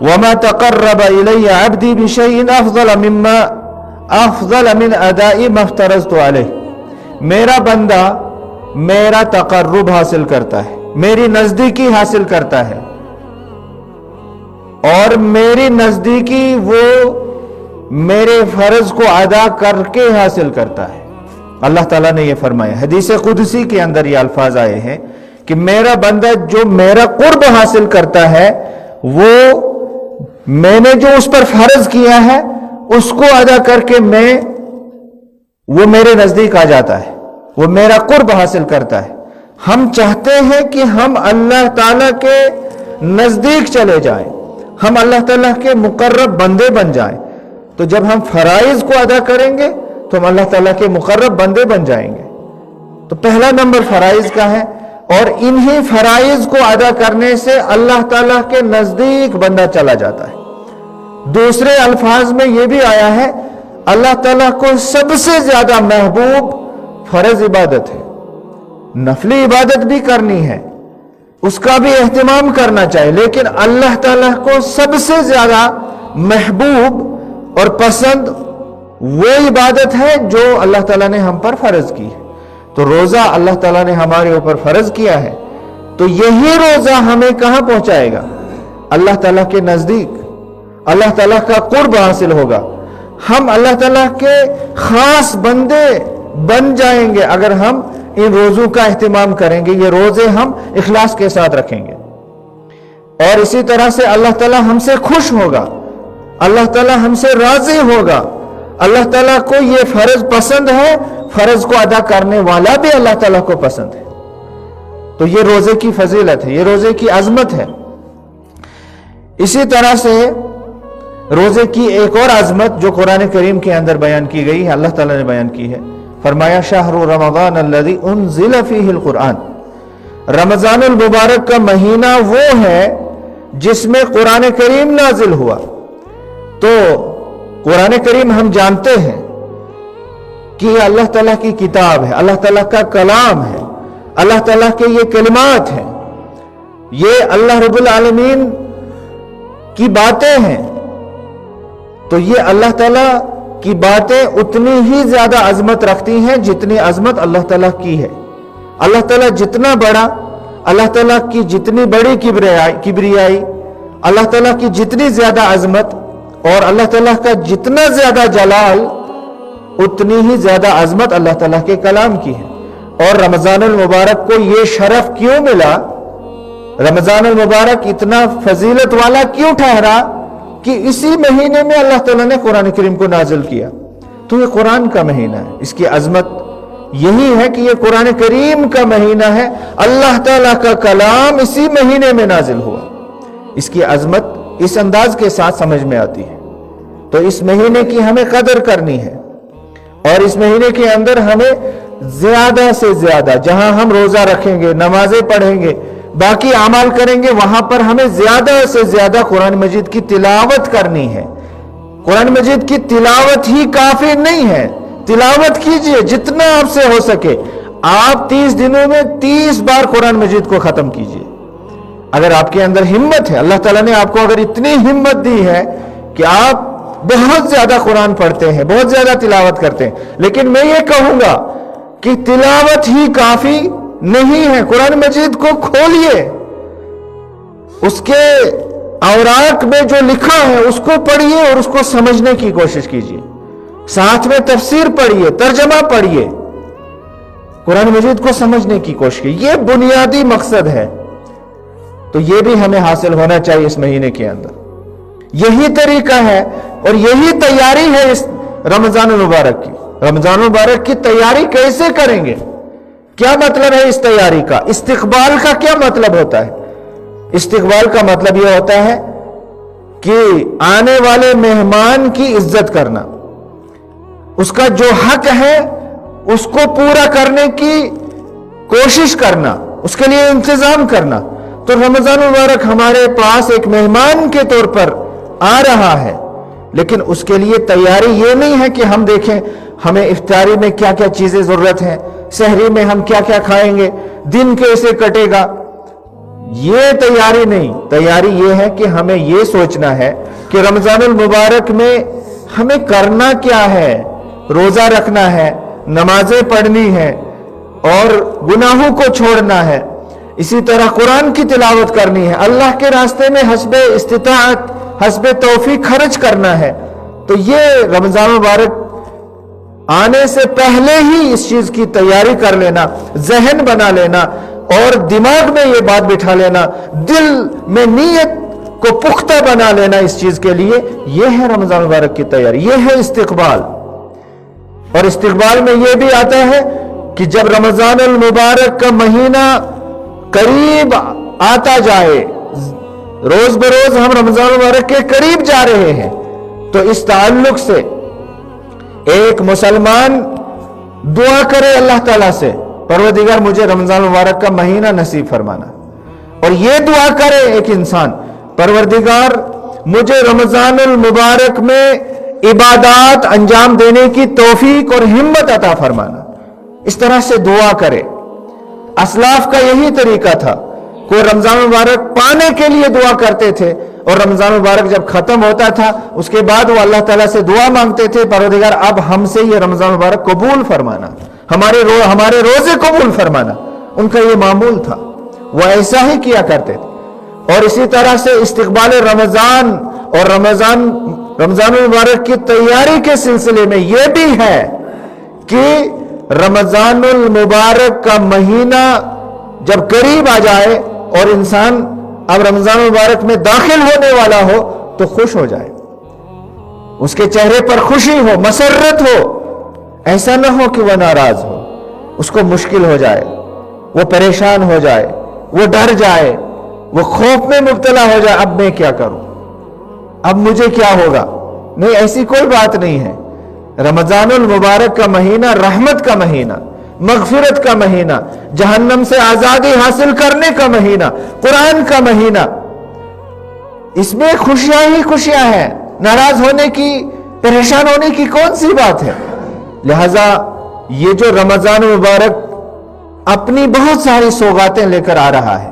وَمَا تَقَرَّبَ إِلَيَّ عَبْدِي بِشَيْءٍ أَفْضَلَ مِنْ أَدَاءِ مَا افْتَرَضْتُ عَلَيْهِ، میرا بندہ میرا تقرب حاصل کرتا ہے، میری نزدیکی حاصل کرتا ہے، اور میری نزدیکی وہ میرے فرض کو ادا کر کے حاصل کرتا ہے۔ اللہ تعالیٰ نے یہ فرمایا، حدیث قدسی کے اندر یہ الفاظ آئے ہیں کہ میرا بندہ جو میرا قرب حاصل کرتا ہے وہ میں نے جو اس پر فرض کیا ہے اس کو ادا کر کے وہ میرے نزدیک آ جاتا ہے، وہ میرا قرب حاصل کرتا ہے۔ ہم چاہتے ہیں کہ ہم اللہ تعالیٰ کے نزدیک چلے جائیں، ہم اللہ تعالیٰ کے مقرب بندے بن جائیں، تو جب ہم فرائض کو ادا کریں گے تو ہم اللہ تعالیٰ کے مقرب بندے بن جائیں گے۔ تو پہلا نمبر فرائض کا ہے، اور انہی فرائض کو ادا کرنے سے اللہ تعالیٰ کے نزدیک بندہ چلا جاتا ہے۔ دوسرے الفاظ میں یہ بھی آیا ہے، اللہ تعالیٰ کو سب سے زیادہ محبوب فرض عبادت ہے، نفلی عبادت بھی کرنی ہے، اس کا بھی اہتمام کرنا چاہیے، لیکن اللہ تعالیٰ کو سب سے زیادہ محبوب اور پسند وہ عبادت ہے جو اللہ تعالیٰ نے ہم پر فرض کی ہے۔ تو روزہ اللہ تعالیٰ نے ہمارے اوپر فرض کیا ہے، تو یہی روزہ ہمیں کہاں پہنچائے گا؟ اللہ تعالیٰ کے نزدیک، اللہ تعالیٰ کا قرب حاصل ہوگا، ہم اللہ تعالیٰ کے خاص بندے بن جائیں گے اگر ہم ان روزوں کا اہتمام کریں گے، یہ روزے ہم اخلاص کے ساتھ رکھیں گے۔ اور اسی طرح سے اللہ تعالیٰ ہم سے خوش ہوگا، اللہ تعالیٰ ہم سے راضی ہوگا، اللہ تعالیٰ کو یہ فرض پسند ہے، فرض کو ادا کرنے والا بھی اللہ تعالیٰ کو پسند ہے۔ تو یہ روزے کی فضیلت ہے، یہ روزے کی عظمت ہے۔ اسی طرح سے روزے کی ایک اور عظمت جو قرآن کریم کے اندر بیان کی گئی ہے، اللہ تعالیٰ نے بیان کی ہے، فرمایا شہر رمضان الذی انزل فیہ القرآن، رمضان المبارک کا مہینہ وہ ہے جس میں قرآن کریم نازل ہوا۔ تو قرآن کریم ہم جانتے ہیں کہ یہ اللہ تعالیٰ کی کتاب ہے، اللہ تعالیٰ کا کلام ہے، اللہ تعالیٰ کے یہ کلمات ہیں، یہ اللہ رب العالمین کی باتیں ہیں۔ تو یہ اللہ تعالیٰ کی باتیں اتنی ہی زیادہ عظمت رکھتی ہیں جتنی عظمت اللہ تعالیٰ کی ہے۔ اللہ تعالیٰ جتنا بڑا، اللہ تعالیٰ کی جتنی بڑی کبریائی، اللہ تعالیٰ کی جتنی زیادہ عظمت اور اللہ تعالیٰ کا جتنا زیادہ جلال، اتنی ہی زیادہ عظمت اللہ تعالیٰ کے کلام کی ہے۔ اور رمضان المبارک کو یہ شرف کیوں ملا، رمضان المبارک اتنا فضیلت والا کیوں ٹھہرا کہ اسی مہینے میں اللہ تعالیٰ نے قرآن کریم کو نازل کیا؟ تو یہ قرآن کا مہینہ ہے، اس کی عظمت یہی ہے کہ یہ قرآن کریم کا مہینہ ہے، اللہ تعالیٰ کا کلام اسی مہینے میں نازل ہوا۔ اس کی عظمت اس انداز کے ساتھ سمجھ میں آتی ہے۔ تو اس مہینے کی ہمیں قدر کرنی ہے، اور اس مہینے کے اندر ہمیں زیادہ سے زیادہ، جہاں ہم روزہ رکھیں گے، نمازیں پڑھیں گے، باقی اعمال کریں گے، وہاں پر ہمیں زیادہ سے زیادہ قرآن مجید کی تلاوت کرنی ہے۔ قرآن مجید کی تلاوت ہی کافی نہیں ہے، تلاوت کیجئے جتنا آپ سے ہو سکے۔ آپ 30 دنوں میں 30 بار قرآن مجید کو ختم کیجئے، اگر آپ کے اندر ہمت ہے۔ اللہ تعالیٰ نے آپ کو اگر اتنی ہمت دی ہے کہ آپ بہت زیادہ قرآن پڑھتے ہیں، بہت زیادہ تلاوت کرتے ہیں، لیکن میں یہ کہوں گا کہ تلاوت ہی کافی نہیں ہے۔ قرآن مجید کو کھولیے، اس کے اوراق میں جو لکھا ہے اس کو پڑھیے اور اس کو سمجھنے کی کوشش کیجیے، ساتھ میں تفسیر پڑھیے، ترجمہ پڑھیے، قرآن مجید کو سمجھنے کی کوشش کیجیے۔ یہ بنیادی مقصد ہے، تو یہ بھی ہمیں حاصل ہونا چاہیے اس مہینے کے اندر۔ یہی طریقہ ہے اور یہی تیاری ہے اس رمضان المبارک کی۔ رمضان المبارک کی تیاری کیسے کریں گے؟ کیا مطلب ہے اس تیاری کا؟ استقبال کا کیا مطلب ہوتا ہے؟ استقبال کا مطلب یہ ہوتا ہے کہ آنے والے مہمان کی عزت کرنا، اس کا جو حق ہے اس کو پورا کرنے کی کوشش کرنا، اس کے لیے انتظام کرنا۔ تو رمضان المبارک ہمارے پاس ایک مہمان کے طور پر آ رہا ہے، لیکن اس کے لیے تیاری یہ نہیں ہے کہ ہم دیکھیں ہمیں افطاری میں کیا کیا چیزیں ضرورت ہیں، سحری میں ہم کیا کیا کھائیں گے، دن کیسے کٹے گا۔ یہ تیاری نہیں. تیاری یہ ہے کہ ہمیں یہ سوچنا ہے کہ رمضان المبارک میں ہمیں کرنا کیا ہے. روزہ رکھنا ہے، نمازیں پڑھنی ہے اور گناہوں کو چھوڑنا ہے. اسی طرح قرآن کی تلاوت کرنی ہے، اللہ کے راستے میں حسب استطاعت حسب توفیق خرچ کرنا ہے. تو یہ رمضان المبارک آنے سے پہلے ہی اس چیز کی تیاری کر لینا، ذہن بنا لینا اور دماغ میں یہ بات بٹھا لینا، دل میں نیت کو پختہ بنا لینا اس چیز کے لیے. یہ ہے رمضان المبارک کی تیاری، یہ ہے استقبال. اور استقبال میں یہ بھی آتا ہے کہ جب رمضان المبارک کا مہینہ قریب آتا جائے، روز بروز ہم رمضان المبارک کے قریب جا رہے ہیں، تو اس تعلق سے ایک مسلمان دعا کرے اللہ تعالیٰ سے، پروردگار مجھے رمضان المبارک کا مہینہ نصیب فرمانا. اور یہ دعا کرے ایک انسان، پروردگار مجھے رمضان المبارک میں عبادات انجام دینے کی توفیق اور ہمت عطا فرمانا. اس طرح سے دعا کرے. اسلاف کا یہی طریقہ تھا، کوئی رمضان المبارک پانے کے لیے دعا کرتے تھے اور رمضان المبارک جب ختم ہوتا تھا اس کے بعد وہ اللہ تعالیٰ سے دعا مانگتے تھے، پروردگار اب ہم سے یہ رمضان المبارک قبول فرمانا، ہمارے روزے قبول فرمانا. ان کا یہ معمول تھا، وہ ایسا ہی کیا کرتے تھے. اور اسی طرح سے استقبال رمضان اور رمضان المبارک کی تیاری کے سلسلے میں یہ بھی ہے کہ رمضان المبارک کا مہینہ جب قریب آ جائے اور انسان اب رمضان المبارک میں داخل ہونے والا ہو تو خوش ہو جائے، اس کے چہرے پر خوشی ہو، مسرت ہو. ایسا نہ ہو کہ وہ ناراض ہو، اس کو مشکل ہو جائے، وہ پریشان ہو جائے، وہ ڈر جائے، وہ خوف میں مبتلا ہو جائے. اب میں کیا کروں، اب مجھے کیا ہوگا؟ نہیں، ایسی کوئی بات نہیں ہے. رمضان المبارک کا مہینہ رحمت کا مہینہ، مغفرت کا مہینہ، جہنم سے آزادی حاصل کرنے کا مہینہ، قرآن کا مہینہ. اس میں خوشیاں ہی خوشیاں ہیں، ناراض ہونے کی، پریشان ہونے کی کون سی بات ہے؟ لہذا یہ جو رمضان المبارک اپنی بہت ساری سوغاتیں لے کر آ رہا ہے،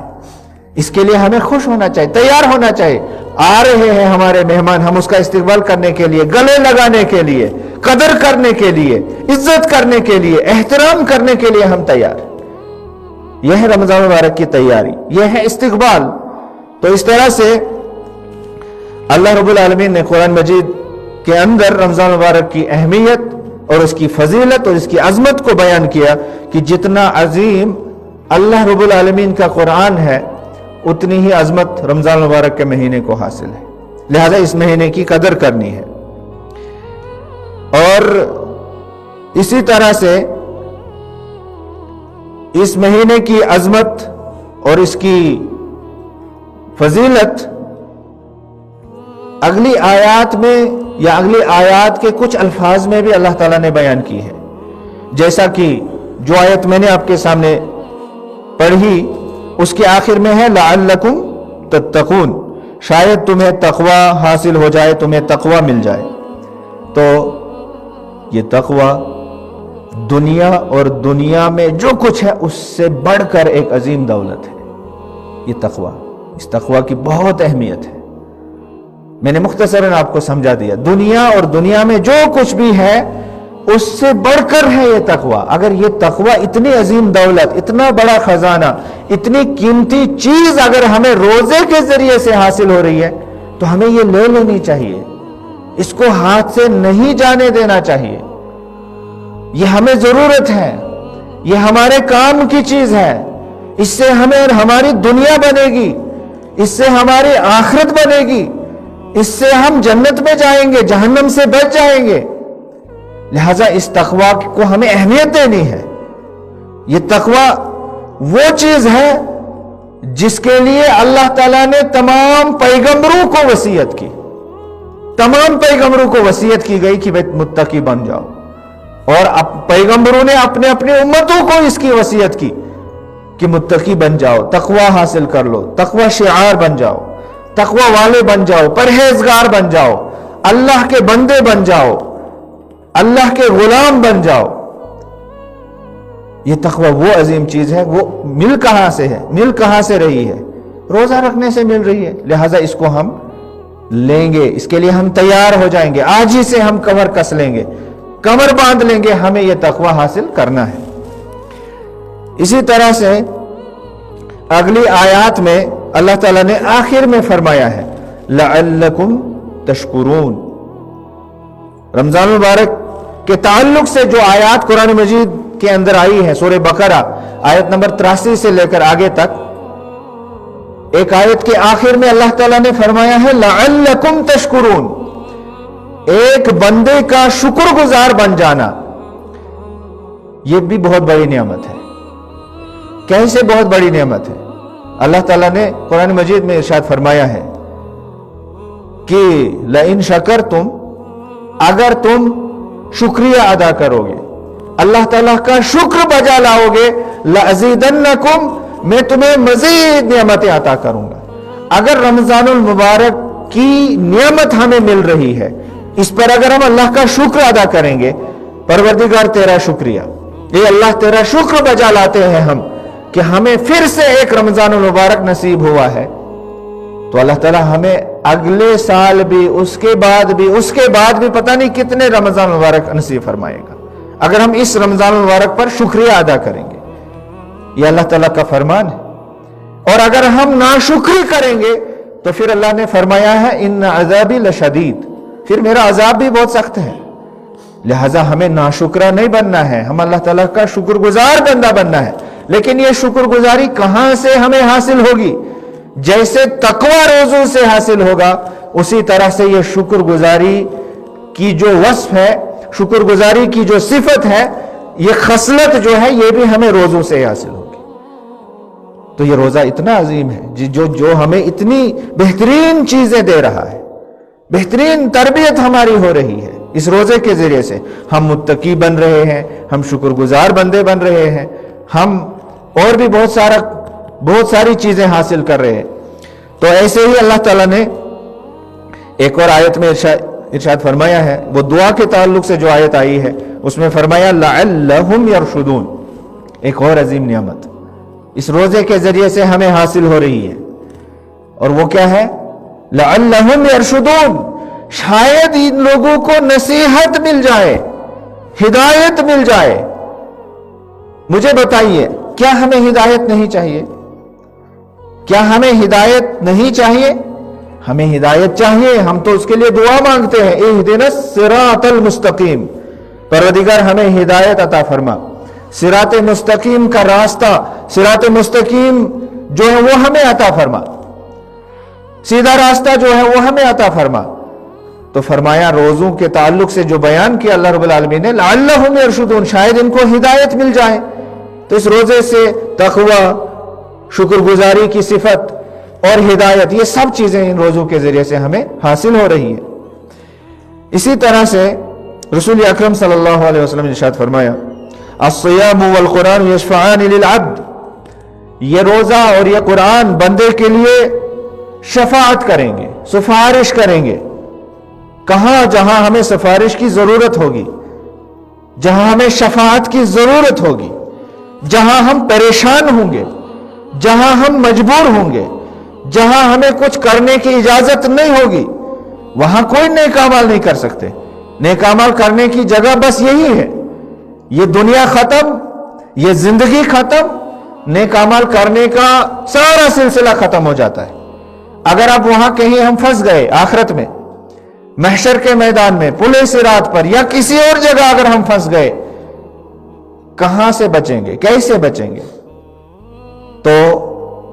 اس کے لیے ہمیں خوش ہونا چاہیے، تیار ہونا چاہیے. آ رہے ہیں ہمارے مہمان، ہم اس کا استقبال کرنے کے لیے، گلے لگانے کے لیے، قدر کرنے کے لیے، عزت کرنے کے لیے، احترام کرنے کے لیے ہم تیار. یہ ہے رمضان مبارک کی تیاری، یہ ہے استقبال. تو اس طرح سے اللہ رب العالمین نے قرآن مجید کے اندر رمضان مبارک کی اہمیت اور اس کی فضیلت اور اس کی عظمت کو بیان کیا کہ جتنا عظیم اللہ رب العالمین کا قرآن ہے اتنی ہی عظمت رمضان مبارک کے مہینے کو حاصل ہے. لہذا اس مہینے کی قدر کرنی ہے. اور اسی طرح سے اس مہینے کی عظمت اور اس کی فضیلت اگلی آیات میں یا اگلی آیات کے کچھ الفاظ میں بھی اللہ تعالیٰ نے بیان کی ہے. جیسا کہ جو آیت میں نے آپ کے سامنے پڑھی اس کے آخر میں ہے لعلکم تتقون، شاید تمہیں تقوی حاصل ہو جائے، تمہیں تقوی مل جائے. تو یہ تقوی دنیا اور دنیا میں جو کچھ ہے اس سے بڑھ کر ایک عظیم دولت ہے. یہ تقوی، اس تقوی کی بہت اہمیت ہے. میں نے مختصراً آپ کو سمجھا دیا. دنیا اور دنیا میں جو کچھ بھی ہے اس سے بڑھ کر ہے یہ تقوی. اگر یہ تقوی اتنی عظیم دولت، اتنا بڑا خزانہ، اتنی قیمتی چیز اگر ہمیں روزے کے ذریعے سے حاصل ہو رہی ہے تو ہمیں یہ لے لینی چاہیے، اس کو ہاتھ سے نہیں جانے دینا چاہیے. یہ ہمیں ضرورت ہے، یہ ہمارے کام کی چیز ہے. اس سے ہماری دنیا بنے گی، اس سے ہماری آخرت بنے گی، اس سے ہم جنت میں جائیں گے، جہنم سے بچ جائیں گے. لہذا اس تقوی کو ہمیں اہمیت دینی ہے. یہ تقوی وہ چیز ہے جس کے لیے اللہ تعالیٰ نے تمام پیغمبروں کو وصیت کی. تمام پیغمبروں کو وصیت کی گئی کہ متقی بن جاؤ، اور پیغمبروں نے اپنے امتوں کو اس کی وصیت کی کہ متقی بن جاؤ، تقوی حاصل کر لو، تقوی شعار بن جاؤ، تقوی والے بن جاؤ، پرہیزگار بن جاؤ، اللہ کے بندے بن جاؤ، اللہ کے غلام بن جاؤ. یہ تقوی وہ عظیم چیز ہے. وہ مل کہاں سے ہے؟ مل کہاں سے رہی ہے؟ روزہ رکھنے سے مل رہی ہے، لہٰذا اس کو ہم لیں گے، اس کے لیے ہم تیار ہو جائیں گے، آج ہی سے ہم کمر کس لیں گے، کمر باندھ لیں گے، ہمیں یہ تقوی حاصل کرنا ہے۔ اسی طرح سے اگلی آیات میں اللہ تعالیٰ نے آخر میں فرمایا ہے لعلکم تشکرون۔ رمضان المبارک کے تعلق سے جو آیات قرآن مجید کے اندر آئی ہے، سورہ بقرہ آیت نمبر 83 سے لے کر آگے تک، ایک آیت کے آخر میں اللہ تعالیٰ نے فرمایا ہے لعلکم تشکرون، ایک بندے کا شکر گزار بن جانا یہ بھی بہت بڑی نعمت ہے۔ کیسے بہت بڑی نعمت ہے؟ اللہ تعالیٰ نے قرآن مجید میں ارشاد فرمایا ہے کہ لئن شکرتم، اگر تم شکریہ ادا کرو گے، اللہ تعالیٰ کا شکر بجا لاؤ گے، لأزیدنکم، میں تمہیں مزید نعمتیں عطا کروں گا۔ اگر رمضان المبارک کی نعمت ہمیں مل رہی ہے، اس پر اگر ہم اللہ کا شکر ادا کریں گے، پروردگار تیرا شکریہ، یہ اللہ تیرا شکر بجا لاتے ہیں ہم کہ ہمیں پھر سے ایک رمضان المبارک نصیب ہوا ہے، تو اللہ تعالیٰ ہمیں اگلے سال بھی، اس کے بعد بھی پتہ نہیں کتنے رمضان المبارک نصیب فرمائے گا، اگر ہم اس رمضان المبارک پر شکریہ ادا کریں گے۔ یہ اللہ تعالیٰ کا فرمان ہے۔ اور اگر ہم ناشکری کریں گے تو پھر اللہ نے فرمایا ہے ان عذابی لشدید، پھر میرا عذاب بھی بہت سخت ہے۔ لہٰذا ہمیں ناشکرہ نہیں بننا ہے، ہم اللہ تعالیٰ کا شکر گزار بندہ بننا ہے۔ لیکن یہ شکر گزاری کہاں سے ہمیں حاصل ہوگی؟ جیسے تقوی روزوں سے حاصل ہوگا، اسی طرح سے یہ شکر گزاری کی جو وصف ہے، شکر گزاری کی جو صفت ہے، یہ خصلت جو ہے، یہ بھی ہمیں روزوں سے حاصل ہوگی۔ تو یہ روزہ اتنا عظیم ہے جو ہمیں اتنی بہترین چیزیں دے رہا ہے، بہترین تربیت ہماری ہو رہی ہے۔ اس روزے کے ذریعے سے ہم متقی بن رہے ہیں، ہم شکر گزار بندے بن رہے ہیں، ہم اور بھی بہت ساری چیزیں حاصل کر رہے ہیں۔ تو ایسے ہی اللہ تعالیٰ نے ایک اور آیت میں ارشاد فرمایا ہے، وہ دعا کے تعلق سے جو آیت آئی ہے اس میں فرمایا لعلہم یرشدون، ایک اور عظیم نعمت اس روزے کے ذریعے سے ہمیں حاصل ہو رہی ہے، اور وہ کیا ہے؟ لعلہم یرشدون، شاید ان لوگوں کو نصیحت مل جائے، ہدایت مل جائے۔ مجھے بتائیے، کیا ہمیں ہدایت نہیں چاہیے؟ کیا ہمیں ہدایت نہیں چاہیے؟ ہمیں ہدایت چاہیے، ہم تو اس کے لیے دعا مانگتے ہیں، اہدنا الصراط المستقیم، پروردگار ہمیں ہدایت عطا فرما، صراط مستقیم کا راستہ، صراط مستقیم جو ہے وہ ہمیں عطا فرما، سیدھا راستہ جو ہے وہ ہمیں عطا فرما۔ تو فرمایا روزوں کے تعلق سے جو بیان کیا اللہ رب العالمین نے، لعلہم یرشدون، شاید ان کو ہدایت مل جائے۔ تو اس روزے سے تقوی، شکر گزاری کی صفت اور ہدایت، یہ سب چیزیں ان روزوں کے ذریعے سے ہمیں حاصل ہو رہی ہیں۔ اسی طرح سے رسول اکرم صلی اللہ علیہ وسلم نے ارشاد فرمایا الصیام والقرآن یشفعان للعبد، یہ روزہ اور یہ قرآن بندے کے لیے شفاعت کریں گے، سفارش کریں گے۔ کہاں؟ جہاں ہمیں سفارش کی ضرورت ہوگی، جہاں ہمیں شفاعت کی ضرورت ہوگی، جہاں ہم پریشان ہوں گے، جہاں ہم مجبور ہوں گے، جہاں ہمیں کچھ کرنے کی اجازت نہیں ہوگی، وہاں کوئی نیک اعمال نہیں کر سکتے۔ نیک اعمال کرنے کی جگہ بس یہی ہے، یہ دنیا ختم، یہ زندگی ختم، نیک اعمال کرنے کا سارا سلسلہ ختم ہو جاتا ہے۔ اگر اب وہاں کہیں ہم پھنس گئے آخرت میں، محشر کے میدان میں، پل صراط پر، یا کسی اور جگہ اگر ہم پھنس گئے، کہاں سے بچیں گے؟ کیسے بچیں گے؟ تو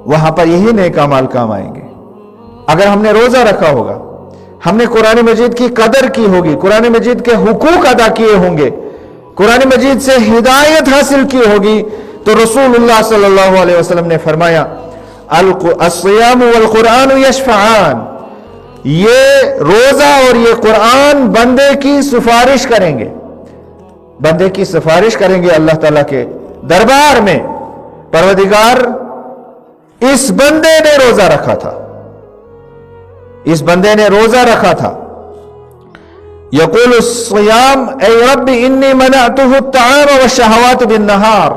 وہاں پر یہی نیک اعمال کام آئیں گے۔ اگر ہم نے روزہ رکھا ہوگا، ہم نے قرآن مجید کی قدر کی ہوگی، قرآن مجید کے حقوق ادا کیے ہوں گے، قرآن مجید سے ہدایت حاصل کی ہوگی، تو رسول اللہ صلی اللہ علیہ وسلم نے فرمایا الصیام والقرآن یشفعان، یہ روزہ اور یہ قرآن بندے کی سفارش کریں گے، بندے کی سفارش کریں گے اللہ تعالیٰ کے دربار میں۔ پروردگار، اس بندے نے روزہ رکھا تھا، اس بندے نے روزہ رکھا تھا، یقول الصیام اے رب انی منعتہ الطعام والشہوات بالنہار،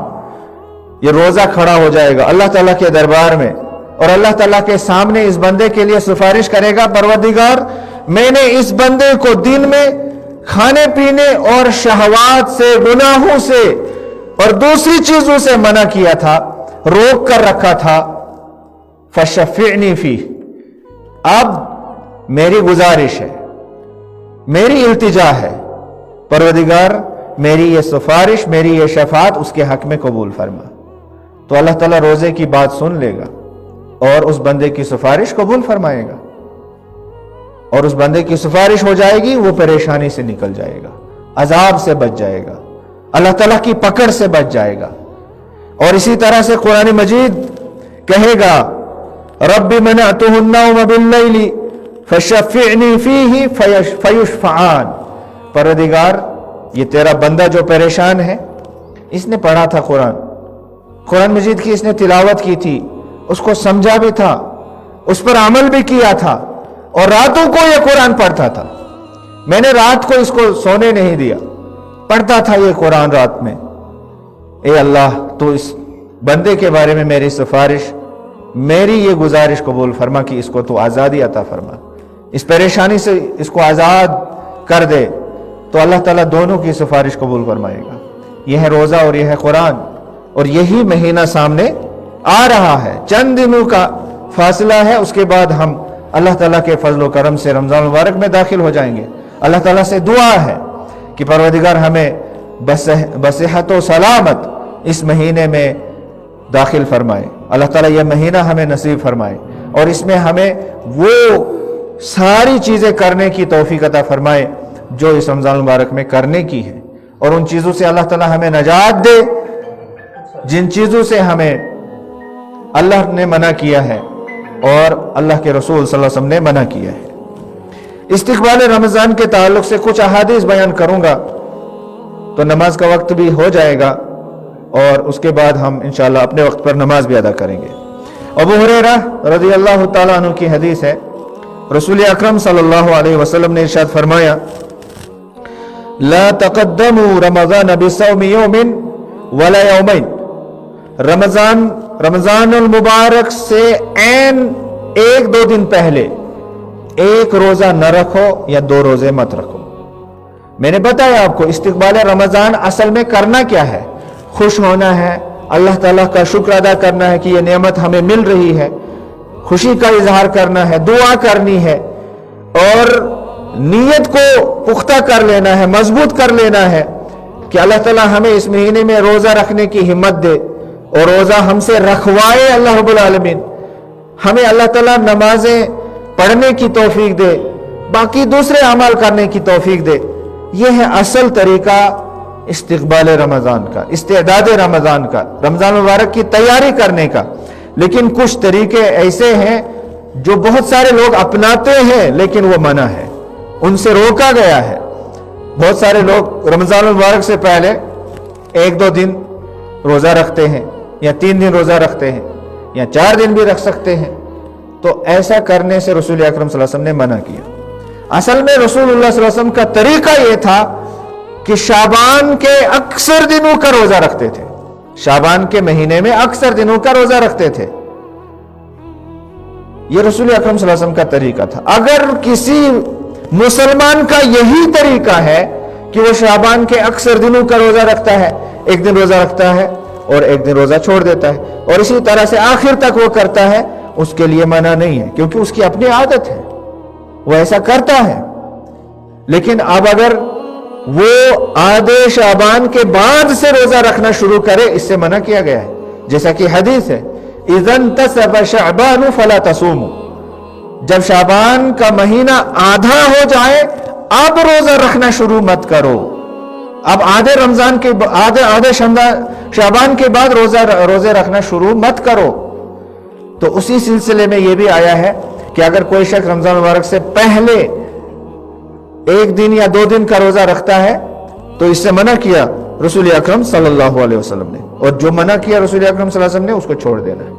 یہ روزہ کھڑا ہو جائے گا اللہ تعالیٰ کے دربار میں، اور اللہ تعالیٰ کے سامنے اس بندے کے لیے سفارش کرے گا، پروردگار میں نے اس بندے کو دن میں کھانے پینے اور شہوات سے، گناہوں سے اور دوسری چیزوں سے منع کیا تھا، روک کر رکھا تھا، فشفعنی فیہ، اب میری گزارش ہے، میری التجا ہے، پروردگار میری یہ سفارش، میری یہ شفاعت اس کے حق میں قبول فرما۔ تو اللہ تعالیٰ روزے کی بات سن لے گا اور اس بندے کی سفارش قبول فرمائے گا، اور اس بندے کی سفارش ہو جائے گی، وہ پریشانی سے نکل جائے گا، عذاب سے بچ جائے گا، اللہ تعالیٰ کی پکڑ سے بچ جائے گا۔ اور اسی طرح سے قرآن مجید کہے گا رب منعتہ النوم باللیل فشفعنی فیہ فیشفعان، پروردگار یہ تیرا بندہ جو پریشان ہے، اس نے پڑھا تھا قرآن مجید کی، اس نے تلاوت کی تھی، اس کو سمجھا بھی تھا، اس پر عمل بھی کیا تھا، اور راتوں کو یہ قرآن پڑھتا تھا، میں نے رات کو اس کو سونے نہیں دیا، پڑھتا تھا یہ قرآن رات میں۔ اے اللہ تو اس بندے کے بارے میں میری سفارش، میری یہ گزارش قبول فرما کہ اس کو تو آزادی عطا فرما، اس پریشانی سے اس کو آزاد کر دے۔ تو اللہ تعالیٰ دونوں کی سفارش قبول فرمائے گا۔ یہ ہے روزہ اور یہ ہے قرآن، اور یہی مہینہ سامنے آ رہا ہے، چند دنوں کا فاصلہ ہے، اس کے بعد ہم اللہ تعالیٰ کے فضل و کرم سے رمضان المبارک میں داخل ہو جائیں گے۔ اللہ تعالیٰ سے دعا ہے کہ پروردگار ہمیں بصحت و سلامت اس مہینے میں داخل فرمائے، اللہ تعالیٰ یہ مہینہ ہمیں نصیب فرمائے، اور اس میں ہمیں وہ ساری چیزیں کرنے کی توفیق عطا فرمائے جو اس رمضان المبارک میں کرنے کی ہے، اور ان چیزوں سے اللہ تعالیٰ ہمیں نجات دے جن چیزوں سے ہمیں اللہ نے منع کیا ہے اور اللہ کے رسول صلی اللہ علیہ وسلم نے منع کیا ہے۔ استقبال رمضان کے تعلق سے کچھ احادیث بیان کروں گا، تو نماز کا وقت بھی ہو جائے گا، اور اس کے بعد ہم انشاءاللہ اپنے وقت پر نماز بھی ادا کریں گے۔ ابو ہریرہ رضی اللہ تعالیٰ عنہ کی حدیث ہے، رسول اکرم صلی اللہ علیہ وسلم نے ارشاد فرمایا لا تقدموا رمضان بصوم یوم ولا یومین، رمضان المبارک سے عین ایک دو دن پہلے ایک روزہ نہ رکھو یا دو روزے مت رکھو۔ میں نے بتایا آپ کو استقبال رمضان اصل میں کرنا کیا ہے، خوش ہونا ہے، اللہ تعالیٰ کا شکر ادا کرنا ہے کہ یہ نعمت ہمیں مل رہی ہے، خوشی کا اظہار کرنا ہے، دعا کرنی ہے، اور نیت کو پختہ کر لینا ہے، مضبوط کر لینا ہے کہ اللہ تعالیٰ ہمیں اس مہینے میں روزہ رکھنے کی ہمت دے، اور روزہ ہم سے رکھوائے اللہ رب العالمین، ہمیں اللہ تعالیٰ نمازیں پڑھنے کی توفیق دے، باقی دوسرے اعمال کرنے کی توفیق دے۔ یہ ہے اصل طریقہ استقبال رمضان کا، استعداد رمضان کا، رمضان مبارک کی تیاری کرنے کا۔ لیکن کچھ طریقے ایسے ہیں جو بہت سارے لوگ اپناتے ہیں لیکن وہ منع ہے، ان سے روکا گیا ہے۔ بہت سارے لوگ رمضان مبارک سے پہلے ایک دو دن روزہ رکھتے ہیں، یا 3 دن روزہ رکھتے ہیں، یا 4 دن بھی رکھ سکتے ہیں، تو ایسا کرنے سے رسول اکرم صلی اللہ علیہ وسلم نے منع کیا۔ اصل میں رسول اللہ صلی اللہ علیہ وسلم کا طریقہ یہ تھا کہ شعبان کے اکثر دنوں کا روزہ رکھتے تھے، شعبان کے مہینے میں اکثر دنوں کا روزہ رکھتے تھے، یہ رسول اکرم صلی اللہ علیہ وسلم کا طریقہ تھا۔ اگر کسی مسلمان کا یہی طریقہ ہے کہ وہ شعبان کے اکثر دنوں کا روزہ رکھتا ہے، ایک دن روزہ رکھتا ہے اور ایک دن روزہ چھوڑ دیتا ہے، اور اسی طرح سے آخر تک وہ کرتا ہے، اس کے لیے منع نہیں ہے، کیونکہ اس کی اپنی عادت ہے، وہ ایسا کرتا ہے۔ لیکن اب اگر وہ آدھے شعبان کے بعد سے روزہ رکھنا شروع کرے، اس سے منع کیا گیا ہے، جیسا کہ حدیث ہے اِذَا انْتَسَبَ شَعْبَانُ فَلَا تَصُومُوا، جب شعبان کا مہینہ آدھا ہو جائے اب روزہ رکھنا شروع مت کرو، اب آدھے رمضان کے آدھے شعبان کے بعد روزے رکھنا شروع مت کرو۔ تو اسی سلسلے میں یہ بھی آیا ہے کہ اگر کوئی شخص رمضان مبارک سے پہلے ایک دن یا 2 دن کا روزہ رکھتا ہے تو اس سے منع کیا رسول اکرم صلی اللہ علیہ وسلم نے، اور جو منع کیا رسول اکرم صلی اللہ علیہ وسلم نے اس کو چھوڑ دینا ہے۔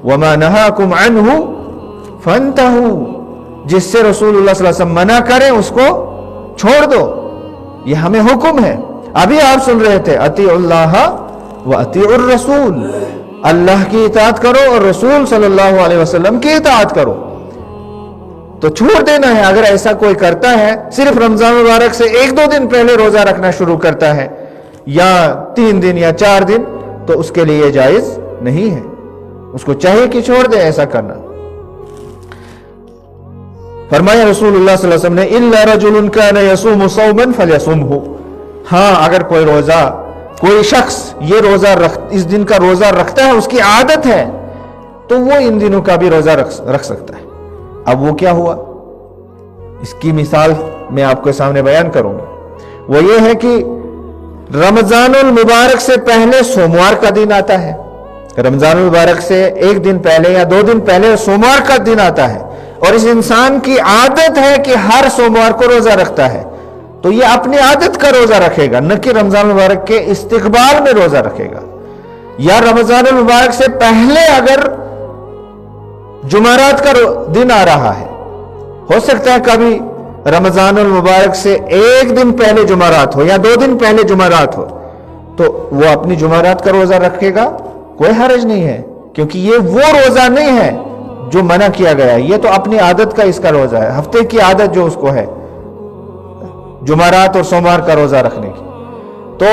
وَمَا نَهَاكُمْ عَنْهُ فَانْتَهُوا، جس سے رسول اللہ صلی اللہ علیہ وسلم منع کریں اس کو چھوڑ دو، یہ ہمیں حکم ہے۔ ابھی آپ سن رہے تھے اطیعوا اللہ و اطیعوا الرسول، اللہ کی اطاعت کرو اور رسول صلی اللہ علیہ وسلم کی اطاعت کرو. تو چھوڑ دینا ہے. اگر ایسا کوئی کرتا ہے صرف رمضان مبارک سے 1-2 دن پہلے روزہ رکھنا شروع کرتا ہے یا 3 دن یا 4 دن, تو اس کے لیے یہ جائز نہیں ہے. اس کو چاہیے کہ چھوڑ دے ایسا کرنا. فرمایا رسول اللہ صلی اللہ علیہ وسلم نے اِلَّا رَجُلٌ كَانَ يَصُومُ صَوْمًا فَلْيَصُمْهُ, ہاں اگر کوئی شخص یہ روزہ اس دن کا روزہ رکھتا ہے, اس کی عادت ہے, تو وہ ان دنوں کا بھی روزہ رکھ سکتا ہے. اب وہ کیا ہوا, اس کی مثال میں آپ کے سامنے بیان کروں گا. وہ یہ ہے کہ رمضان المبارک سے پہلے سوموار کا دن آتا ہے. رمضان المبارک سے 1 دن پہلے یا 2 دن پہلے سوموار کا دن آتا ہے, اور اس انسان کی عادت ہے کہ ہر سوموار کو روزہ رکھتا ہے, تو یہ اپنی عادت کا روزہ رکھے گا, نہ کہ رمضان المبارک کے استقبال میں روزہ رکھے گا. یا رمضان المبارک سے پہلے اگر جمعرات کا دن آ رہا ہے, ہو سکتا ہے کبھی رمضان المبارک سے 1 دن پہلے جمعرات ہو یا 2 دن پہلے جمعرات ہو, تو وہ اپنی جمعرات کا روزہ رکھے گا, کوئی حرج نہیں ہے, کیونکہ یہ وہ روزہ نہیں ہے جو منع کیا گیا ہے. یہ تو اپنی عادت کا اس کا روزہ ہے, ہفتے کی عادت جو اس کو ہے جمعرات اور سوموار کا روزہ رکھنے کی. تو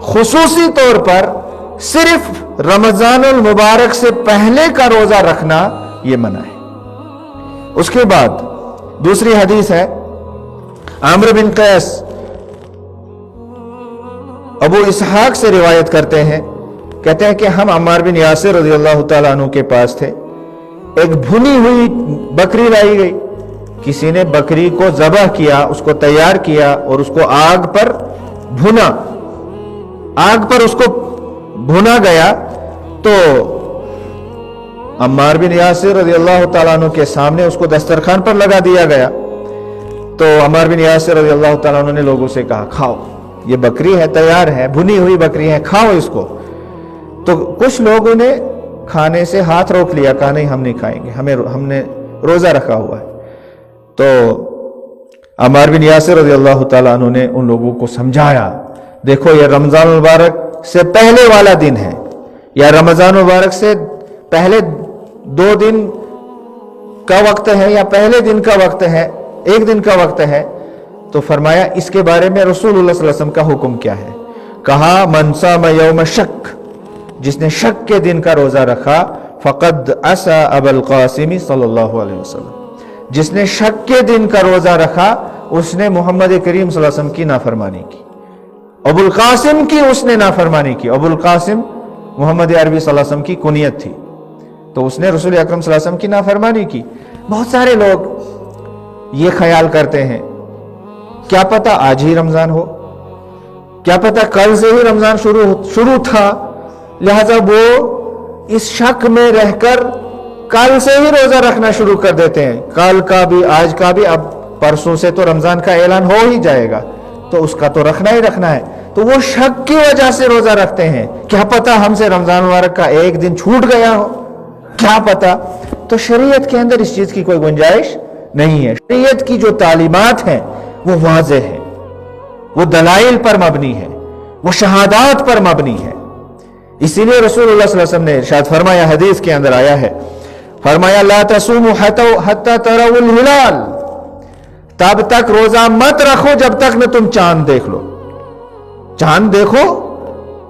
خصوصی طور پر صرف رمضان المبارک سے پہلے کا روزہ رکھنا یہ منع ہے. اس کے بعد دوسری حدیث ہے, عامر بن قیس ابو اسحاق سے روایت کرتے ہیں, کہتے ہیں کہ ہم عمار بن یاسر رضی اللہ تعالیٰ عنہ کے پاس تھے. ایک بھنی ہوئی بکری لائی گئی, کسی نے بکری کو ذبح کیا, اس کو تیار کیا اور اس کو آگ پر بھنا گیا. تو عمار بن یاسر رضی اللہ تعالیٰ عنہ کے سامنے اس کو دسترخوان پر لگا دیا گیا. تو عمار بن یاسر رضی اللہ تعالیٰ عنہ نے لوگوں سے کہا, کھاؤ, یہ بکری ہے, تیار ہے, بھنی ہوئی بکری ہے, کھاؤ اس کو. تو کچھ لوگوں نے کھانے سے ہاتھ روک لیا, کہا نہیں ہم نہیں کھائیں گے, ہم نے روزہ رکھا ہوا ہے. تو عمار بن یاسر رضی اللہ تعالیٰ عنہ نے ان لوگوں کو سمجھایا, دیکھو یہ رمضان مبارک سے پہلے والا دن ہے, یا رمضان مبارک سے پہلے 2 دن کا وقت ہے یا پہلے دن کا وقت ہے, 1 دن کا وقت ہے. تو فرمایا اس کے بارے میں رسول اللہ صلی اللہ علیہ وسلم کا حکم کیا ہے. کہا من صام یوم شک, جس نے شک کے دن کا روزہ رکھا, فقد عصى ابا القاسم صلی اللہ علیہ وسلم, جس نے شک کے دن کا روزہ رکھا اس نے محمد کریم صلی اللہ علیہ وسلم کی نافرمانی کی. ابو القاسم کی اس نے نافرمانی کی. ابو القاسم محمد عربی صلی اللہ علیہ وسلم کی کنیت تھی, تو اس نے رسول اکرم صلی اللہ علیہ وسلم کی نافرمانی کی. بہت سارے لوگ یہ خیال کرتے ہیں, کیا پتہ آج ہی رمضان ہو, کیا پتہ کل سے ہی رمضان شروع تھا, لہذا وہ اس شک میں رہ کر کل سے ہی روزہ رکھنا شروع کر دیتے ہیں. کل کا بھی, آج کا بھی, اب پرسوں سے تو رمضان کا اعلان ہو ہی جائے گا, تو اس کا تو رکھنا ہی رکھنا ہے. تو وہ شک کی وجہ سے روزہ رکھتے ہیں, کیا پتہ ہم سے رمضان مبارک کا 1 دن چھوٹ گیا ہو, کیا پتہ. تو شریعت کے اندر اس چیز کی کوئی گنجائش نہیں ہے. شریعت کی جو تعلیمات ہیں وہ واضح ہیں, وہ دلائل پر مبنی ہے, وہ شہادات پر مبنی ہے. اسی لیے رسول اللہ صلی اللہ علیہ وسلم نے ارشاد فرمایا, حدیث کے اندر آیا ہے, فرمایا لا تصوموا حتى تروا الهلال, تب تک روزہ مت رکھو جب تک نہ تم چاند دیکھ لو. چاند دیکھو,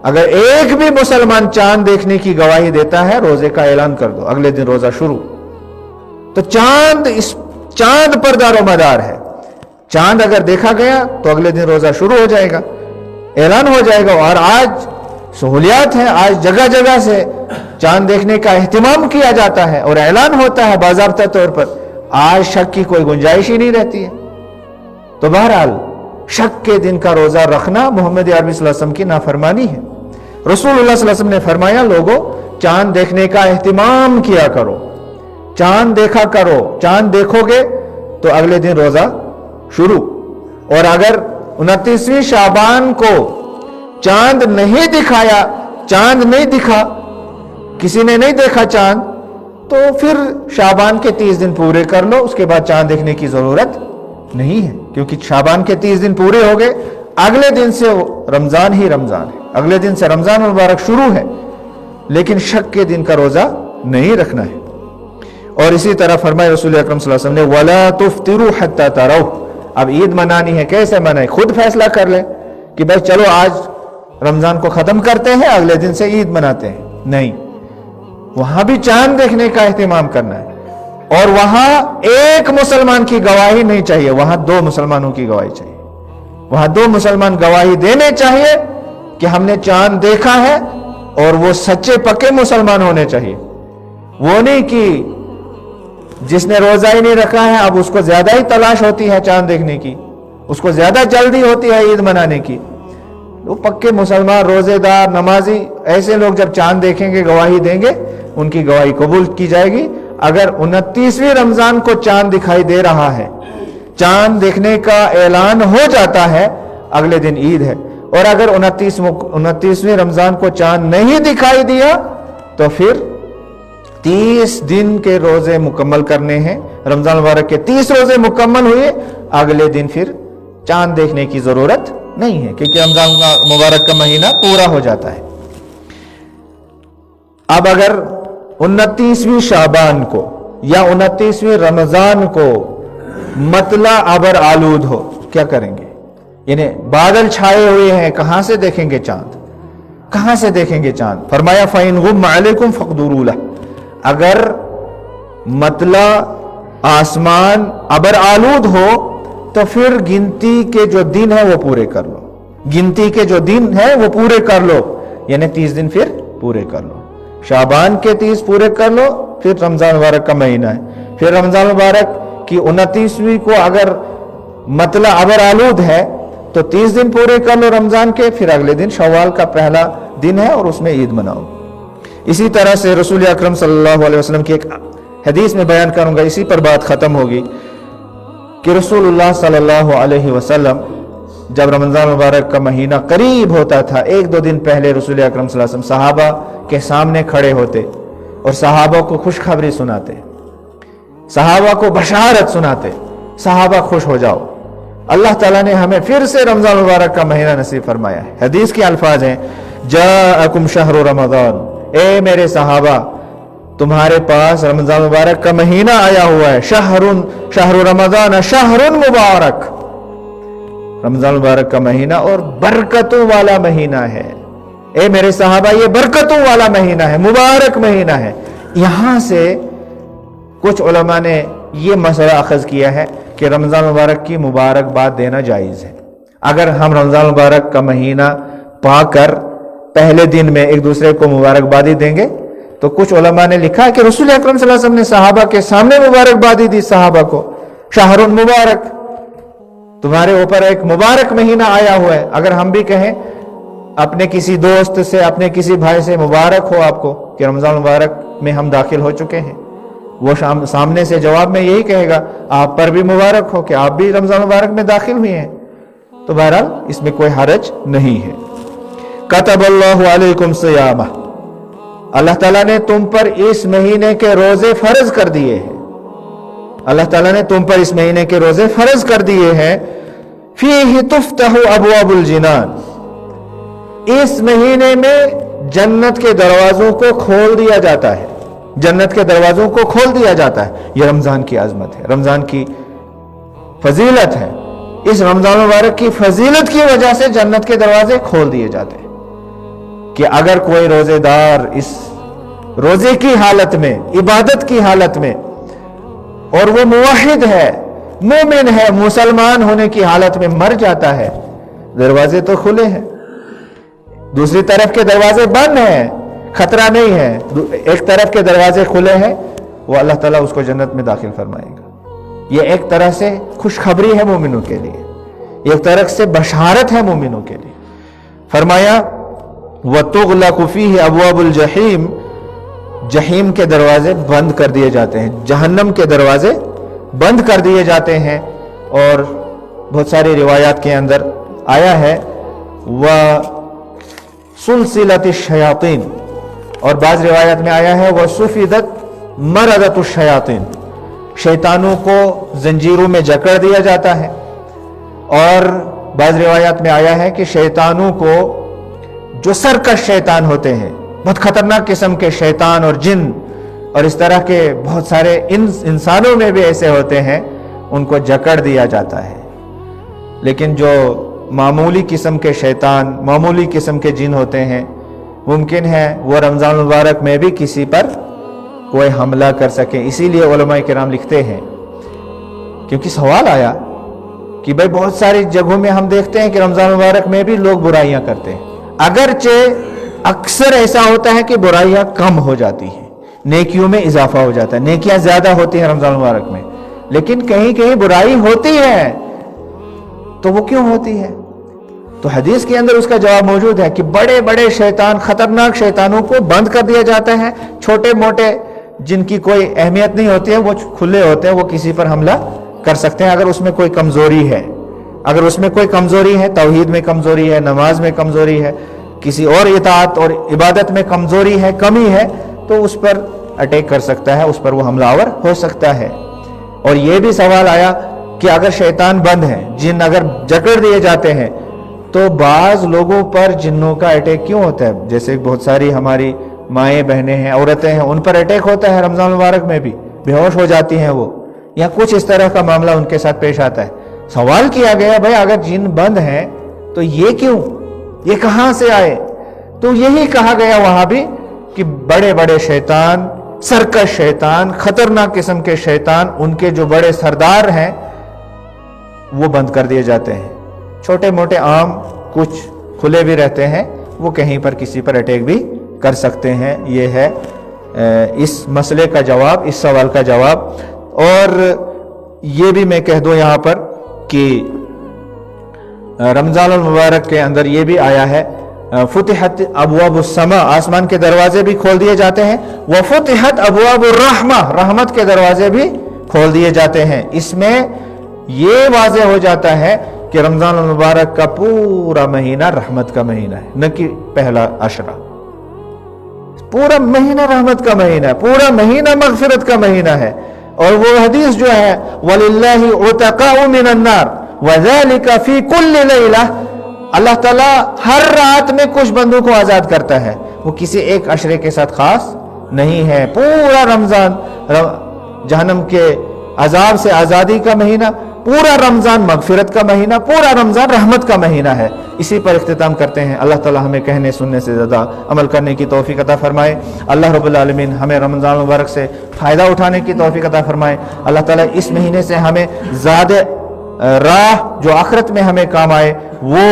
اگر ایک بھی مسلمان چاند دیکھنے کی گواہی دیتا ہے, روزے کا اعلان کر دو, اگلے دن روزہ شروع. تو چاند پر دار و مدار ہے. چاند اگر دیکھا گیا تو اگلے دن روزہ شروع ہو جائے گا, اعلان ہو جائے گا. اور آج سہولیات ہیں, آج جگہ جگہ سے چاند دیکھنے کا اہتمام کیا جاتا ہے اور اعلان ہوتا ہے باضابطہ طور پر. آج شک کی کوئی گنجائش ہی نہیں رہتی ہے. تو بہرحال شک کے دن کا روزہ رکھنا محمد عربی صلی اللہ علیہ وسلم کی نافرمانی ہے. رسول اللہ صلی اللہ علیہ وسلم نے فرمایا, لوگوں چاند دیکھنے کا اہتمام کیا کرو, چاند دیکھا کرو, چاند دیکھو گے تو اگلے دن روزہ شروع. اور اگر 29ویں شعبان کو چاند نہیں دکھایا, چاند نہیں دکھا, کسی نے نہیں دیکھا چاند, تو پھر شعبان کے 30 دن پورے کر لو, اس کے بعد چاند دیکھنے کی ضرورت نہیں ہے, کیونکہ شعبان کے 30 دن پورے ہو گئے, اگلے دن سے رمضان ہی رمضان ہے, اگلے دن سے رمضان المبارک شروع ہے. لیکن شک کے دن کا روزہ نہیں رکھنا ہے. اور اسی طرح فرمائے رسول اکرم صلی اللہ علیہ وسلم نے وَلَا تُفْتِرُوا حَتَّى تَرَوْا. اب عید منانی ہے، کیسے منائے؟ خود فیصلہ کر لے کہ بھائی چلو آج رمضان کو ختم کرتے ہیں، اگلے دن سے عید مناتے ہیں. نہیں، وہاں بھی چاند دیکھنے کا اہتمام کرنا ہے، اور وہاں ایک مسلمان کی گواہی نہیں چاہیے، وہاں 2 مسلمانوں کی گواہی چاہیے. وہاں 2 مسلمان گواہی دینے چاہیے کہ ہم نے چاند دیکھا ہے، اور وہ سچے پکے مسلمان ہونے چاہیے. وہ نہیں کہ جس نے روزہ ہی نہیں رکھا ہے اب اس کو زیادہ ہی تلاش ہوتی ہے چاند دیکھنے کی، اس کو زیادہ جلدی ہوتی ہے عید منانے کی. وہ پکے مسلمان، روزے دار، نمازی، ایسے لوگ جب چاند دیکھیں گے، گواہی دیں گے، ان کی گواہی قبول کی جائے گی. اگر 29ویں رمضان کو چاند دکھائی دے رہا ہے، چاند دیکھنے کا اعلان ہو جاتا ہے، اگلے دن عید ہے. اور اگر 29ویں رمضان کو چاند نہیں دکھائی دیا تو پھر 30 دن کے روزے مکمل کرنے ہیں. رمضان مبارک کے 30 روزے مکمل ہوئے، اگلے دن پھر چاند دیکھنے کی ضرورت نہیں ہے، کیونکہ رمضان مبارک کا مہینہ پورا ہو جاتا ہے. اب اگر 29ویں شعبان کو یا 29ویں رمضان کو مطلع ابر آلود ہو، کیا کریں گے؟ یعنی بادل چھائے ہوئے ہیں، کہاں سے دیکھیں گے چاند؟ کہاں سے دیکھیں گے چاند؟ فرمایا فَإِنْ غُمَّ عَلَيْكُمْ فَاقْدُرُوا لَهُ. اگر مطلع آسمان ابر آلود ہو تو پھر گنتی کے جو دن ہے وہ پورے کر لو. گنتی کے جو دن ہے وہ پورے کر لو، یعنی 30 دن پھر پورے کر لو. شعبان کے 30 پورے کر لو، پھر رمضان مبارک کا مہینہ ہے. پھر رمضان مبارک کی 29ویں کو اگر مطلع ابر آلود ہے تو 30 دن پورے کر لو رمضان کے، پھر اگلے دن شوال کا پہلا دن ہے اور اس میں عید مناؤ. اسی طرح سے رسول اکرم صلی اللہ علیہ وسلم کی ایک حدیث میں بیان کروں گا، اسی پر بات ختم ہوگی، کہ رسول اللہ صلی اللہ علیہ وسلم جب رمضان مبارک کا مہینہ قریب ہوتا تھا، 1-2 دن پہلے رسول اکرم صلی اللہ علیہ وسلم صحابہ کے سامنے کھڑے ہوتے اور صحابہ کو خوشخبری سناتے، صحابہ کو بشارت سناتے. صحابہ خوش ہو جاؤ، اللہ تعالیٰ نے ہمیں پھر سے رمضان مبارک کا مہینہ نصیب فرمایا ہے. حدیث کے الفاظ ہیں جاءکم شہر رمضان، اے میرے صحابہ تمہارے پاس رمضان مبارک کا مہینہ آیا ہوا ہے. شہر رمضان شہر مبارک، رمضان مبارک کا مہینہ اور برکتوں والا مہینہ ہے. اے میرے صحابہ یہ برکتوں والا مہینہ ہے، مبارک مہینہ ہے. یہاں سے کچھ علماء نے یہ مسئلہ اخذ کیا ہے کہ رمضان مبارک کی مبارکباد دینا جائز ہے. اگر ہم رمضان مبارک کا مہینہ پا کر پہلے دن میں ایک دوسرے کو مبارکبادی دیں گے، تو کچھ علماء نے لکھا کہ رسول اکرم صلی اللہ علیہ وسلم نے صحابہ کے سامنے مبارکبادی دی صحابہ کو، شہر مبارک، تمہارے اوپر ایک مبارک مہینہ آیا ہوا ہے. اگر ہم بھی کہیں اپنے کسی دوست سے، اپنے کسی بھائی سے مبارک ہو آپ کو کہ رمضان مبارک میں ہم داخل ہو چکے ہیں، وہ سامنے سے جواب میں یہی کہے گا آپ پر بھی مبارک ہو کہ آپ بھی رمضان مبارک میں داخل ہوئے ہیں. تو بہرحال اس میں کوئی حرج نہیں ہے. کتب اللہ علیکم صیامہ، اللہ تعالیٰ نے تم پر اس مہینے کے روزے فرض کر دیے ہیں. اللہ تعالیٰ نے تم پر اس مہینے کے روزے فرض کر دیے ہیں. فیہ تفتح ابواب الجنان، اس مہینے میں جنت کے دروازوں کو کھول دیا جاتا ہے، جنت کے دروازوں کو کھول دیا جاتا ہے. یہ رمضان کی عظمت ہے، رمضان کی فضیلت ہے. اس رمضان مبارک کی فضیلت کی وجہ سے جنت کے دروازے کھول دیے جاتے ہیں کہ اگر کوئی روزے دار اس روزے کی حالت میں، عبادت کی حالت میں، اور وہ موحد ہے، مومن ہے، مسلمان ہونے کی حالت میں مر جاتا ہے، دروازے تو کھلے ہیں، دوسری طرف کے دروازے بند ہیں، خطرہ نہیں ہے، ایک طرف کے دروازے کھلے ہیں، وہ اللہ تعالیٰ اس کو جنت میں داخل فرمائے گا. یہ ایک طرح سے خوشخبری ہے مومنوں کے لیے، ایک طرح سے بشارت ہے مومنوں کے لیے. فرمایا وَتُغْلَقُ فِيهِ أَبْوَابُ الْجَحِيمِ، جہیم کے دروازے بند کر دیے جاتے ہیں، جہنم کے دروازے بند کر دیے جاتے ہیں. اور بہت ساری روایات کے اندر آیا ہے وَسُلْسِلَتِ الشَّيَاطِينِ، اور بعض روایات میں آیا ہے وَسُفِدَتْ مَرَدَتُ الشَّيَاطِينِ، شیطانوں کو زنجیروں میں جکڑ دیا جاتا ہے. اور بعض روایات میں آیا ہے کہ شیطانوں کو، جو سرکش شیطان ہوتے ہیں، بہت خطرناک قسم کے شیطان اور جن اور اس طرح کے بہت سارے انسانوں میں بھی ایسے ہوتے ہیں، ان کو جکڑ دیا جاتا ہے۔ لیکن جو معمولی قسم کے شیطان، معمولی قسم کے جن ہوتے ہیں، ممکن ہے وہ رمضان المبارک میں بھی کسی پر کوئی حملہ کر سکیں۔ اسی لیے علماء کرام لکھتے ہیں، کیونکہ سوال آیا کہ بھئی بہت ساری جگہوں میں ہم دیکھتے ہیں کہ رمضان المبارک میں بھی لوگ برائیاں کرتے ہیں، اگرچہ اکثر ایسا ہوتا ہے کہ برائیاں کم ہو جاتی ہیں، نیکیوں میں اضافہ ہو جاتا ہے، نیکیاں زیادہ ہوتی ہیں رمضان المبارک میں، لیکن کہیں کہیں برائی ہوتی ہے، تو وہ کیوں ہوتی ہے؟ تو حدیث کے اندر اس کا جواب موجود ہے کہ بڑے بڑے شیطان، خطرناک شیطانوں کو بند کر دیا جاتا ہے، چھوٹے موٹے جن کی کوئی اہمیت نہیں ہوتی ہے وہ کھلے ہوتے ہیں، وہ کسی پر حملہ کر سکتے ہیں اگر اس میں کوئی کمزوری ہے، اگر اس میں کوئی کمزوری ہے، توحید میں کمزوری ہے، نماز میں کمزوری ہے، کسی اور اطاعت اور عبادت میں کمزوری ہے، کمی ہے، تو اس پر اٹیک کر سکتا ہے، اس پر وہ حملہ آور ہو سکتا ہے۔ اور یہ بھی سوال آیا کہ اگر شیطان بند ہے، جن اگر جکڑ دیے جاتے ہیں، تو بعض لوگوں پر جنوں کا اٹیک کیوں ہوتا ہے؟ جیسے بہت ساری ہماری مائیں بہنیں ہیں، عورتیں ہیں، ان پر اٹیک ہوتا ہے رمضان المبارک میں بھی، بے ہوش ہو جاتی ہیں وہ، یا کچھ اس طرح کا معاملہ ان کے ساتھ پیش آتا ہے۔ سوال کیا گیا بھائی اگر جن بند ہیں تو یہ کیوں، یہ کہاں سے آئے؟ تو یہی کہا گیا وہاں بھی کہ بڑے بڑے شیطان، سرکش شیطان، خطرناک قسم کے شیطان، ان کے جو بڑے سردار ہیں وہ بند کر دیے جاتے ہیں، چھوٹے موٹے عام کچھ کھلے بھی رہتے ہیں، وہ کہیں پر کسی پر اٹیک بھی کر سکتے ہیں۔ یہ ہے اس مسئلے کا جواب، اس سوال کا جواب۔ اور یہ بھی میں کہہ دوں یہاں پر کہ رمضان المبارک کے اندر یہ بھی آیا ہے، فتحت ابواب السماء، آسمان کے دروازے بھی کھول دیے جاتے ہیں، وفتحت ابواب الرحمہ، رحمت کے دروازے بھی کھول دیے جاتے ہیں۔ اس میں یہ واضح ہو جاتا ہے کہ رمضان المبارک کا پورا مہینہ رحمت کا مہینہ ہے، نہ کہ پہلا عشرہ۔ پورا مہینہ رحمت کا مہینہ ہے، پورا مہینہ مغفرت کا مہینہ ہے۔ اور وہ حدیث جو ہے وَلِلَّهِ عُتَقَاءُ مِنَ النَّارِ وَذَلِكَ فِي كُلِّ لَيْلَةٍ، اللہ تعالیٰ ہر رات میں کچھ بندوں کو آزاد کرتا ہے، وہ کسی ایک عشرے کے ساتھ خاص نہیں ہے۔ پورا رمضان جہنم کے عذاب سے آزادی کا مہینہ، پورا رمضان مغفرت کا مہینہ، پورا رمضان رحمت کا مہینہ ہے۔ اسی پر اختتام کرتے ہیں۔ اللہ تعالیٰ ہمیں کہنے سننے سے زیادہ عمل کرنے کی توفیق عطا فرمائے۔ اللہ رب العالمین ہمیں رمضان مبارک سے فائدہ اٹھانے کی توفیق عطا فرمائے۔ اللہ تعالیٰ اس مہینے سے ہمیں زیادہ راہ جو آخرت میں ہمیں کام آئے وہ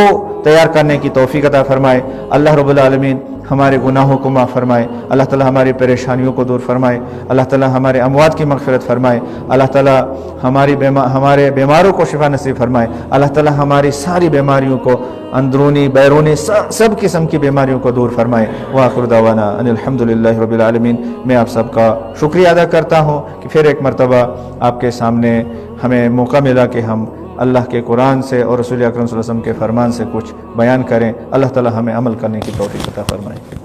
تیار کرنے کی توفیق عطا فرمائے۔ اللہ رب العالمین ہمارے گناہوں کو معاف فرمائے۔ اللہ تعالیٰ ہماری پریشانیوں کو دور فرمائے۔ اللہ تعالیٰ ہمارے اموات کی مغفرت فرمائے۔ اللہ تعالیٰ ہمارے بیماروں کو شفا نصیب فرمائے۔ اللہ تعالیٰ ہماری ساری بیماریوں کو، اندرونی بیرونی سب قسم کی بیماریوں کو دور فرمائے۔ وآخر دعوانا ان الحمدللہ رب العالمین۔ میں آپ سب کا شکریہ ادا کرتا ہوں کہ پھر ایک مرتبہ آپ کے سامنے ہمیں موقع ملا کہ ہم اللہ کے قرآن سے اور رسول اکرم صلی اللہ علیہ وسلم کے فرمان سے کچھ بیان کریں۔ اللہ تعالیٰ ہمیں عمل کرنے کی توفیق عطا فرمائے۔